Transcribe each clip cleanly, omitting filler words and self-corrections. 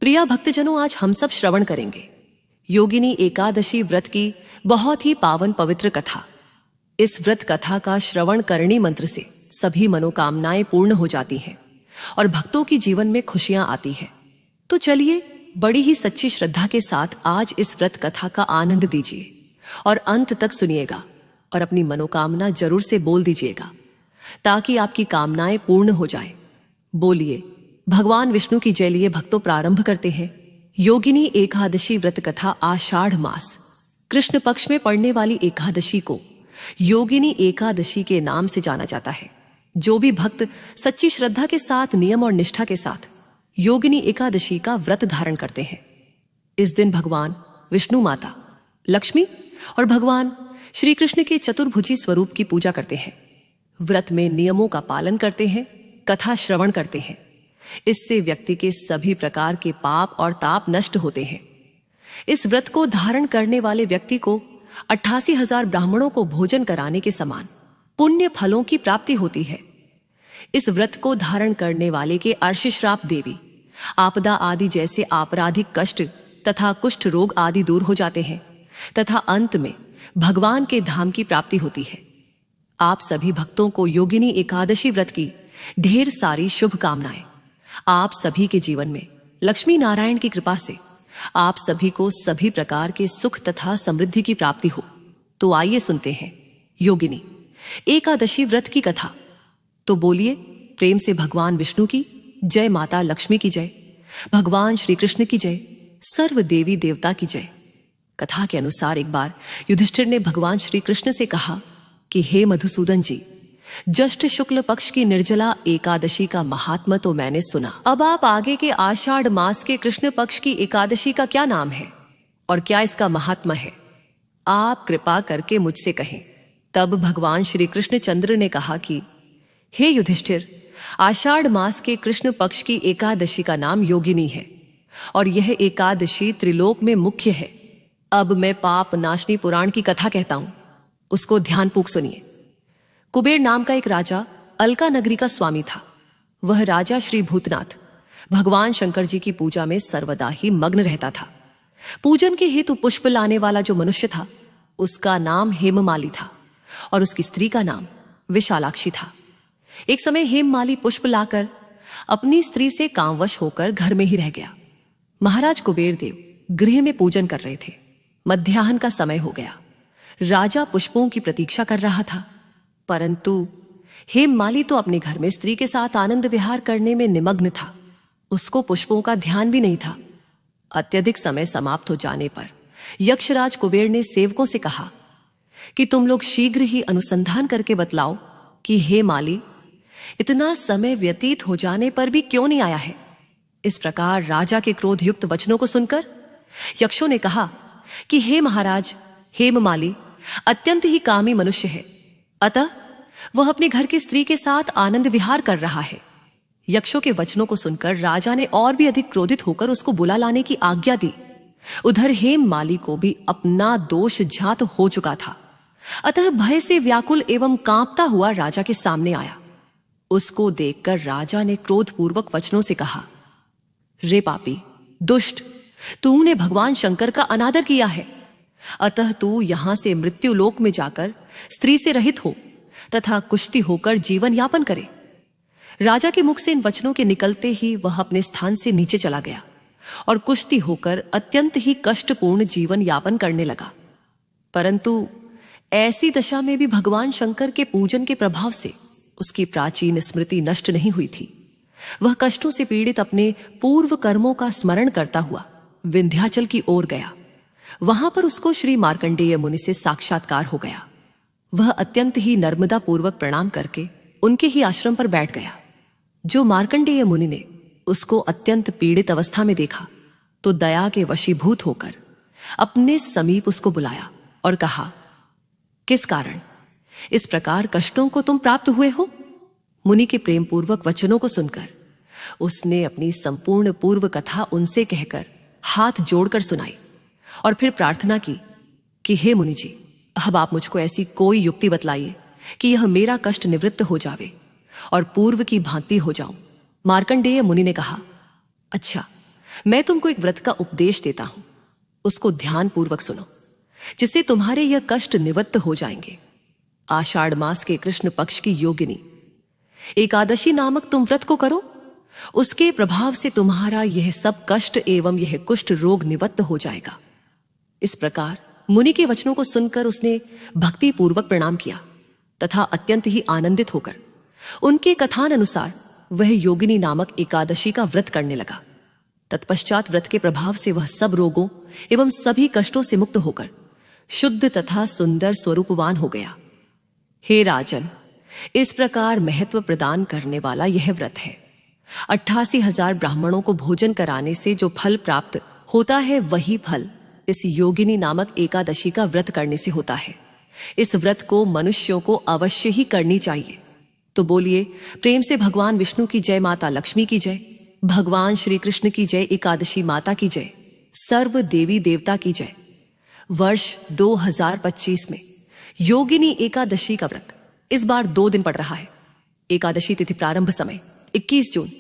प्रिया भक्तजनों, आज हम सब श्रवण करेंगे योगिनी एकादशी व्रत की बहुत ही पावन पवित्र कथा। इस व्रत कथा का श्रवण करणी मंत्र से सभी मनोकामनाएं पूर्ण हो जाती हैं और भक्तों की जीवन में खुशियां आती हैं। तो चलिए बड़ी ही सच्ची श्रद्धा के साथ आज इस व्रत कथा का आनंद दीजिए और अंत तक सुनिएगा और अपनी मनोकामना जरूर से बोल दीजिएगा ताकि आपकी कामनाएं पूर्ण हो जाए। बोलिए भगवान विष्णु की जय। लिए भक्तों, प्रारंभ करते हैं योगिनी एकादशी व्रत कथा। आषाढ़ मास कृष्ण पक्ष में पड़ने वाली एकादशी को योगिनी एकादशी के नाम से जाना जाता है। जो भी भक्त सच्ची श्रद्धा के साथ, नियम और निष्ठा के साथ योगिनी एकादशी का व्रत धारण करते हैं, इस दिन भगवान विष्णु, माता लक्ष्मी और भगवान श्री कृष्ण के चतुर्भुजी स्वरूप की पूजा करते हैं। व्रत में नियमों का पालन करते हैं, कथा श्रवण करते हैं। इससे व्यक्ति के सभी प्रकार के पाप और ताप नष्ट होते हैं। इस व्रत को धारण करने वाले व्यक्ति को 88,000 ब्राह्मणों को भोजन कराने के समान पुण्य फलों की प्राप्ति होती है। इस व्रत को धारण करने वाले के अर्षश्राप देवी, आपदा आदि जैसे आपराधिक कष्ट तथा कुष्ठ रोग आदि दूर हो जाते हैं तथा अंत में भगवान के धाम की प्राप्ति होती है। आप सभी भक्तों को योगिनी एकादशी व्रत की ढेर सारी शुभकामनाएं। आप सभी के जीवन में लक्ष्मी नारायण की कृपा से आप सभी को सभी प्रकार के सुख तथा समृद्धि की प्राप्ति हो। तो आइए सुनते हैं योगिनी एकादशी व्रत की कथा। तो बोलिए प्रेम से भगवान विष्णु की जय, माता लक्ष्मी की जय, भगवान श्री कृष्ण की जय, सर्व देवी देवता की जय। कथा के अनुसार एक बार युधिष्ठिर ने भगवान श्री कृष्ण से कहा कि हे मधुसूदन जी, ज्येष्ठ शुक्ल पक्ष की निर्जला एकादशी का महात्मा तो मैंने सुना। अब आप आगे के आषाढ़ मास के कृष्ण पक्ष की एकादशी का क्या नाम है और क्या इसका महात्मा है, आप कृपा करके मुझसे कहें। तब भगवान श्री कृष्ण चंद्र ने कहा कि हे युधिष्ठिर, आषाढ़ मास के कृष्ण पक्ष की एकादशी का नाम योगिनी है और यह एकादशी त्रिलोक में मुख्य है। अब मैं पाप नाशनी पुराण की कथा कहता हूं, उसको ध्यानपूर्वक सुनिए। कुबेर नाम का एक राजा अलका नगरी का स्वामी था। वह राजा श्री भूतनाथ भगवान शंकर जी की पूजा में सर्वदा ही मग्न रहता था। पूजन के हेतु पुष्प लाने वाला जो मनुष्य था, उसका नाम हेममाली था और उसकी स्त्री का नाम विशालाक्षी था। एक समय हेममाली पुष्प लाकर अपनी स्त्री से कामवश होकर घर में ही रह गया। महाराज कुबेर देव गृह में पूजन कर रहे थे। मध्याह्न का समय हो गया। राजा पुष्पों की प्रतीक्षा कर रहा था, परंतु हेममाली तो अपने घर में स्त्री के साथ आनंद विहार करने में निमग्न था। उसको पुष्पों का ध्यान भी नहीं था। अत्यधिक समय समाप्त हो जाने पर यक्षराज कुबेर ने सेवकों से कहा कि तुम लोग शीघ्र ही अनुसंधान करके बतलाओ कि हेममाली इतना समय व्यतीत हो जाने पर भी क्यों नहीं आया है। इस प्रकार राजा के क्रोध युक्त वचनों को सुनकर यक्षों ने कहा कि हे महाराज, हेममाली अत्यंत ही कामी मनुष्य है, अतः वह अपने घर की स्त्री के साथ आनंद विहार कर रहा है। यक्षों के वचनों को सुनकर राजा ने और भी अधिक क्रोधित होकर उसको बुला लाने की आज्ञा दी। उधर हेममाली को भी अपना दोष ज्ञात हो चुका था, अतः भय से व्याकुल एवं कांपता हुआ राजा के सामने आया। उसको देखकर राजा ने क्रोधपूर्वक वचनों से कहा, रे पापी दुष्ट, तूने भगवान शंकर का अनादर किया है, अतः तू यहां से मृत्युलोक में जाकर स्त्री से रहित हो तथा कुष्ठी होकर जीवन यापन करे। राजा के मुख से इन वचनों के निकलते ही वह अपने स्थान से नीचे चला गया और कुष्ठी होकर अत्यंत ही कष्टपूर्ण जीवन यापन करने लगा। परंतु ऐसी दशा में भी भगवान शंकर के पूजन के प्रभाव से उसकी प्राचीन स्मृति नष्ट नहीं हुई थी। वह कष्टों से पीड़ित अपने पूर्व कर्मों का स्मरण करता हुआ विंध्याचल की ओर गया। वहां पर उसको श्री मार्कंडेय मुनि से साक्षात्कार हो गया। वह अत्यंत ही नर्मदा पूर्वक प्रणाम करके उनके ही आश्रम पर बैठ गया। जो मार्कंडेय मुनि ने उसको अत्यंत पीड़ित अवस्था में देखा तो दया के वशीभूत होकर अपने समीप उसको बुलाया और कहा, किस कारण इस प्रकार कष्टों को तुम प्राप्त हुए हो। मुनि के प्रेम पूर्वक वचनों को सुनकर उसने अपनी संपूर्ण पूर्व कथा उनसे कहकर हाथ जोड़कर सुनाई और फिर प्रार्थना की कि हे मुनि जी, अब आप मुझको ऐसी कोई युक्ति बतलाइए कि यह मेरा कष्ट निवृत्त हो जावे और पूर्व की भांति हो जाऊं। मार्कंडेय मुनि ने कहा, अच्छा, मैं तुमको एक व्रत का उपदेश देता हूं, उसको ध्यानपूर्वक सुनो, जिससे तुम्हारे यह कष्ट निवृत्त हो जाएंगे। आषाढ़ मास के कृष्ण पक्ष की योगिनी एकादशी नामक तुम व्रत को करो, उसके प्रभाव से तुम्हारा यह सब कष्ट एवं यह कुष्ठ रोग निवृत्त हो जाएगा। इस प्रकार मुनि के वचनों को सुनकर उसने भक्ति पूर्वक प्रणाम किया तथा अत्यंत ही आनंदित होकर उनके कथान अनुसार वह योगिनी नामक एकादशी का व्रत करने लगा। तत्पश्चात व्रत के प्रभाव से वह सब रोगों एवं सभी कष्टों से मुक्त होकर शुद्ध तथा सुंदर स्वरूपवान हो गया। हे राजन, इस प्रकार महत्व प्रदान करने वाला यह व्रत है। 88,000 ब्राह्मणों को भोजन कराने से जो फल प्राप्त होता है, वही फल इस योगिनी नामक एकादशी का व्रत करने से होता है। इस व्रत को मनुष्यों को अवश्य ही करनी चाहिए। तो बोलिए प्रेम से भगवान विष्णु की जय, माता लक्ष्मी की जय, भगवान श्री कृष्ण की जय, एकादशी माता की जय, सर्व देवी देवता की जय। वर्ष 2025 में योगिनी एकादशी का व्रत इस बार 2 दिन पड़ रहा है। एकादशी तिथि प्रारंभ समय 21 जून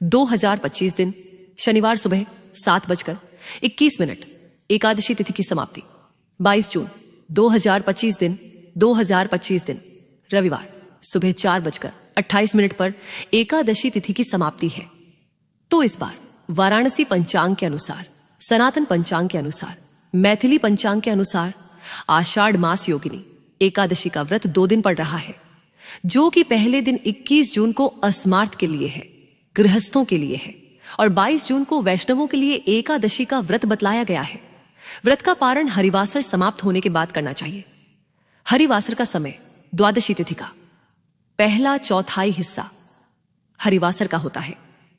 2025 दिन शनिवार सुबह 7:21। एकादशी तिथि की समाप्ति 22 जून 2025 दिन रविवार सुबह 4:28 पर एकादशी तिथि की समाप्ति है। तो इस बार वाराणसी पंचांग के अनुसार, सनातन पंचांग के अनुसार, मैथिली पंचांग के अनुसार आषाढ़ मास योगिनी एकादशी का व्रत 2 दिन पड़ रहा है, जो कि पहले दिन 21 जून को अस्मार्थ के लिए है, गृहस्थों के लिए है, और 22 जून को वैष्णवों के लिए एकादशी का व्रत बतलाया गया है। व्रत का पारण हरिवासर समाप्त होने के बाद करना चाहिए। हरिवासर का समय द्वादशी तिथि का पहला चौथाई हिस्सा हरिवासर का होता है।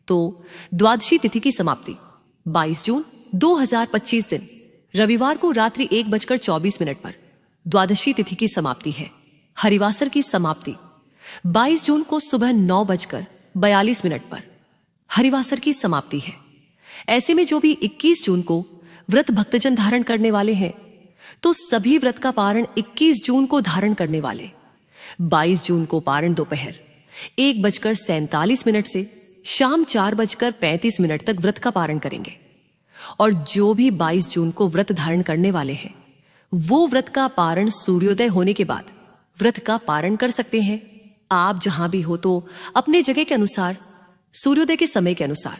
तो द्वादशी तिथि की समाप्ति 22 जून 2025 दिन रविवार को रात्रि 1:24 पर द्वादशी तिथि की समाप्ति है। हरिवासर की समाप्ति 22 जून को सुबह 9:42 पर हरिवासर की समाप्ति है। ऐसे में जो भी 21 जून को व्रत भक्तजन धारण करने वाले हैं, तो सभी व्रत का पारण 21 जून को धारण करने वाले 22 जून को पारण दोपहर 1:47 से शाम 4:35 तक व्रत का पारण करेंगे। और जो भी 22 जून को व्रत धारण करने वाले हैं, वो व्रत का पारण सूर्योदय होने के बाद व्रत का पारण कर सकते हैं। आप जहां भी हो तो अपने जगह के अनुसार, सूर्योदय के समय के अनुसार,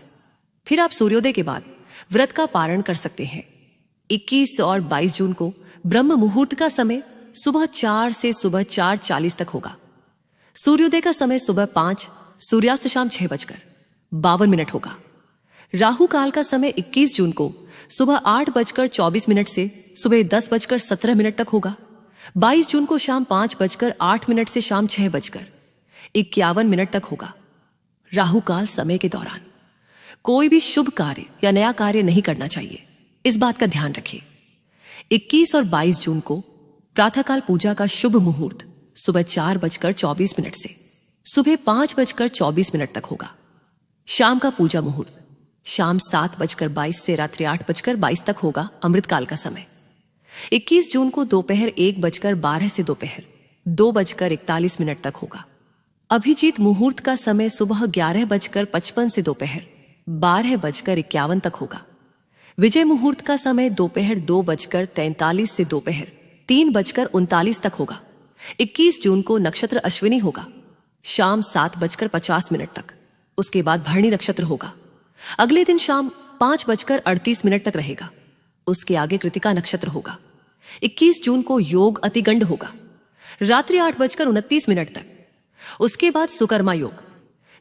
फिर आप सूर्योदय के बाद व्रत का पारण कर सकते हैं। 21 और 22 जून को ब्रह्म मुहूर्त का समय सुबह 4 से सुबह 4:40 तक होगा। सूर्योदय का समय सुबह 5, सूर्यास्त शाम 6:52 होगा। राहु काल का समय 21 जून को सुबह 8:24 से सुबह 10:17 तक होगा। 22 जून को शाम 5:08 से शाम 6:51 तक होगा। राहु काल समय के दौरान कोई भी शुभ कार्य या नया कार्य नहीं करना चाहिए, इस बात का ध्यान रखिए। 21 और 22 जून को प्रातःकाल पूजा का शुभ मुहूर्त सुबह 4:24 से सुबह 5:24 तक होगा। शाम का पूजा मुहूर्त शाम 7:22 से रात्रि 8:22 तक होगा, अमृतकाल का समय। 21 जून को दोपहर 1:12 से दोपहर 2:41 तक होगा। अभिजीत मुहूर्त का समय सुबह 11:55 से दोपहर 12:51 तक होगा। विजय मुहूर्त का समय दोपहर 2:43 से दोपहर 3:39 तक होगा। 21 जून को नक्षत्र अश्विनी होगा शाम 7:50 तक। उसके बाद भरणी नक्षत्र होगा। अगले दिन शाम 5:38 तक रहेगा। उसके आगे कृतिका नक्षत्र होगा। 21 जून को योग अतिगंड होगा रात्रि 8:29 तक। उसके बाद सुकर्मा योग,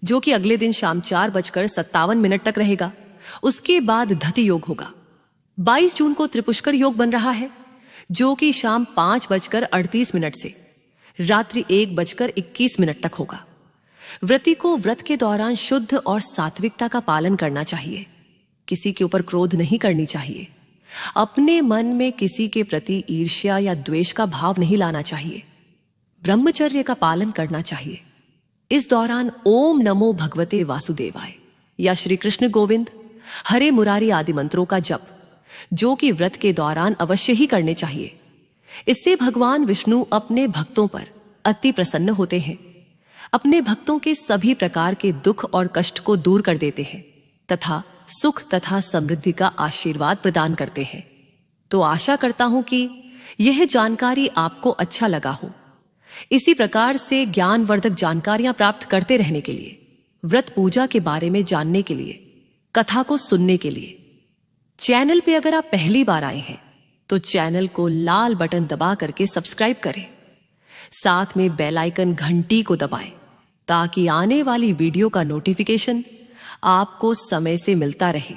जो कि अगले दिन शाम 4:57 तक रहेगा। उसके बाद धति योग होगा। 22 जून को त्रिपुष्कर योग बन रहा है, जो कि शाम 5:38 से रात्रि 1:21 तक होगा। व्रती को व्रत के दौरान शुद्ध और सात्विकता का पालन करना चाहिए। किसी के ऊपर क्रोध नहीं करनी चाहिए। अपने मन में किसी के प्रति ईर्ष्या या द्वेष का भाव नहीं लाना चाहिए। ब्रह्मचर्य का पालन करना चाहिए। इस दौरान ओम नमो भगवते वासुदेवाय या श्री कृष्ण गोविंद, हरे मुरारी आदि मंत्रों का जप, जो कि व्रत के दौरान अवश्य ही करने चाहिए। इससे भगवान विष्णु अपने भक्तों पर अति प्रसन्न होते हैं, अपने भक्तों के सभी प्रकार के दुख और कष्ट को दूर कर देते हैं तथा सुख तथा समृद्धि का आशीर्वाद प्रदान करते हैं। तो आशा करता हूं कि यह जानकारी आपको अच्छा लगा हो। इसी प्रकार से ज्ञानवर्धक जानकारियां प्राप्त करते रहने के लिए, व्रत पूजा के बारे में जानने के लिए, कथा को सुनने के लिए चैनल पे अगर आप पहली बार आए हैं तो चैनल को लाल बटन दबा करके सब्सक्राइब करें। साथ में बेल आइकन घंटी को दबाएं ताकि आने वाली वीडियो का नोटिफिकेशन आपको समय से मिलता रहे।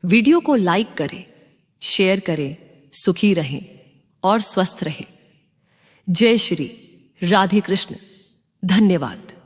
वीडियो को लाइक करें, शेयर करें, सुखी रहें और स्वस्थ रहें। जय श्री राधे कृष्ण। धन्यवाद।